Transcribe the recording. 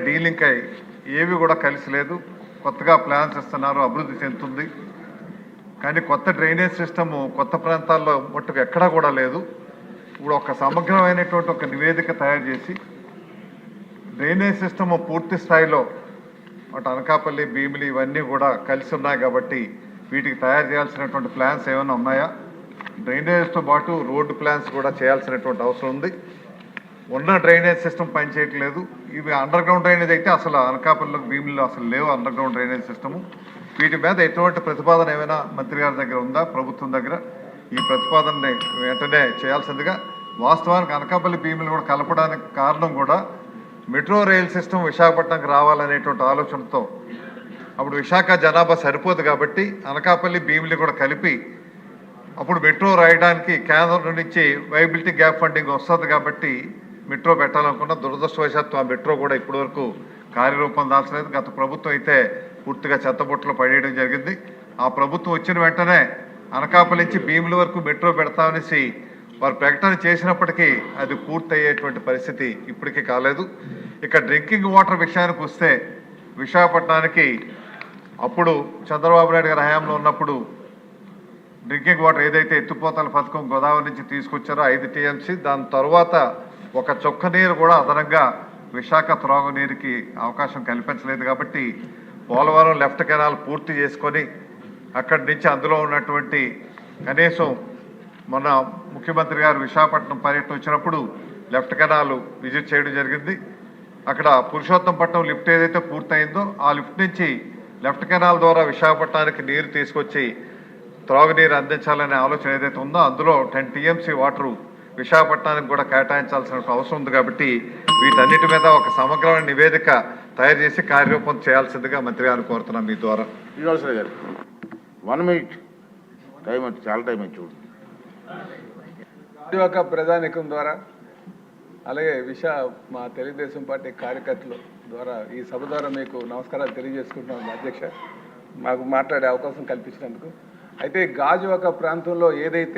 Delink అయి ఏవి కూడా కలిసి లేదు. కొత్తగా ప్లాన్స్ ఇస్తున్నారు, అభివృద్ధి చెందుతుంది. కానీ కొత్త డ్రైనేజ్ సిస్టము కొత్త ప్రాంతాల్లో మట్టుకు ఎక్కడా కూడా లేదు. ఇప్పుడు ఒక సమగ్రమైనటువంటి ఒక నివేదిక తయారు చేసి డ్రైనేజ్ సిస్టము పూర్తి స్థాయిలో అటు అనకాపల్లి, భీమిలి ఇవన్నీ కూడా కలిసి ఉన్నాయి కాబట్టి వీటికి తయారు చేయాల్సినటువంటి ప్లాన్స్ ఏమైనా ఉన్నాయా? డ్రైనేజ్తో పాటు రోడ్డు ప్లాన్స్ కూడా చేయాల్సినటువంటి అవసరం ఉంది. ఉన్న డ్రైనేజ్ సిస్టమ్ పనిచేయట్లేదు. ఇవి అండర్ గ్రౌండ్ డ్రైనేజ్ అయితే అసలు అనకాపల్లిలో, భీమిలో అసలు లేవు అండర్ గ్రౌండ్ డ్రైనేజ్ సిస్టము. వీటి మీద ఎటువంటి ప్రతిపాదన ఏమైనా మంత్రి గారి దగ్గర ఉందా, ప్రభుత్వం దగ్గర? ఈ ప్రతిపాదనని వెంటనే చేయాల్సిందిగా. వాస్తవానికి అనకాపల్లి, భీమిలు కూడా కలపడానికి కారణం కూడా మెట్రో రైల్ సిస్టమ్ విశాఖపట్నంకి రావాలనేటువంటి ఆలోచనతో. అప్పుడు విశాఖ జనాభా సరిపోదు కాబట్టి అనకాపల్లి, భీమిలి కూడా కలిపి అప్పుడు మెట్రో రాయడానికి కేంద్రం నుంచి వైబిలిటీ గ్యాప్ ఫండింగ్ వస్తుంది కాబట్టి మెట్రో పెట్టాలనుకున్న. దురదృష్టవశాత్తు ఆ మెట్రో కూడా ఇప్పటివరకు కార్యరూపం దాల్చలేదు. గత ప్రభుత్వం అయితే పూర్తిగా చెత్తబుట్టలో పడేయడం జరిగింది. ఆ ప్రభుత్వం వచ్చిన వెంటనే అనకాపల్లి నుంచి భీముల వరకు మెట్రో పెడతామనేసి వారు ప్రకటన చేసినప్పటికీ అది పూర్తయ్యేటువంటి పరిస్థితి ఇప్పటికీ కాలేదు. ఇక డ్రింకింగ్ వాటర్ విషయానికి వస్తే విశాఖపట్నానికి అప్పుడు చంద్రబాబు నాయుడు గారి హయాంలో ఉన్నప్పుడు డ్రింకింగ్ వాటర్ ఏదైతే ఎత్తిపోతల పథకం గోదావరి నుంచి తీసుకొచ్చారో 5 TMC, దాని తర్వాత ఒక చొక్క నీరు కూడా అదనంగా విశాఖ త్రాగునీరుకి అవకాశం కల్పించలేదు. కాబట్టి పోలవరం లెఫ్ట్ కెనాల్ పూర్తి చేసుకొని అక్కడి నుంచి అందులో ఉన్నటువంటి కనీసం మొన్న ముఖ్యమంత్రి గారు విశాఖపట్నం పర్యటన వచ్చినప్పుడు లెఫ్ట్ కెనాల్ విజిట్ చేయడం జరిగింది. అక్కడ పురుషోత్తంపట్నం లిఫ్ట్ ఏదైతే పూర్తయిందో ఆ లిఫ్ట్ నుంచి లెఫ్ట్ కెనాల్ ద్వారా విశాఖపట్నానికి నీరు తీసుకొచ్చి త్రాగునీరు అందించాలనే ఆలోచన ఏదైతే ఉందో అందులో 10 TMC వాటరు విశాఖపట్నానికి కూడా కేటాయించాల్సిన అవసరం ఉంది. కాబట్టి వీటన్నిటి మీద ఒక సమగ్రమైన నివేదిక తయారు చేసి కార్యరూపం చేయాల్సిందిగా మంత్రి గారిని కోరుతున్నాం మీ ద్వారా. శ్రీనివాసరావు గారు 1 minute టైం, చాలా టైం చూడండి. ఒక ప్రధానికం ద్వారా అలాగే మా తెలుగుదేశం పార్టీ కార్యకర్తల ద్వారా ఈ సభ ద్వారా మీకు నమస్కారాలు తెలియజేసుకుంటున్నాం అధ్యక్ష, మాకు మాట్లాడే అవకాశం కల్పించినందుకు. అయితే గాజువాక ప్రాంతంలో ఏదైతే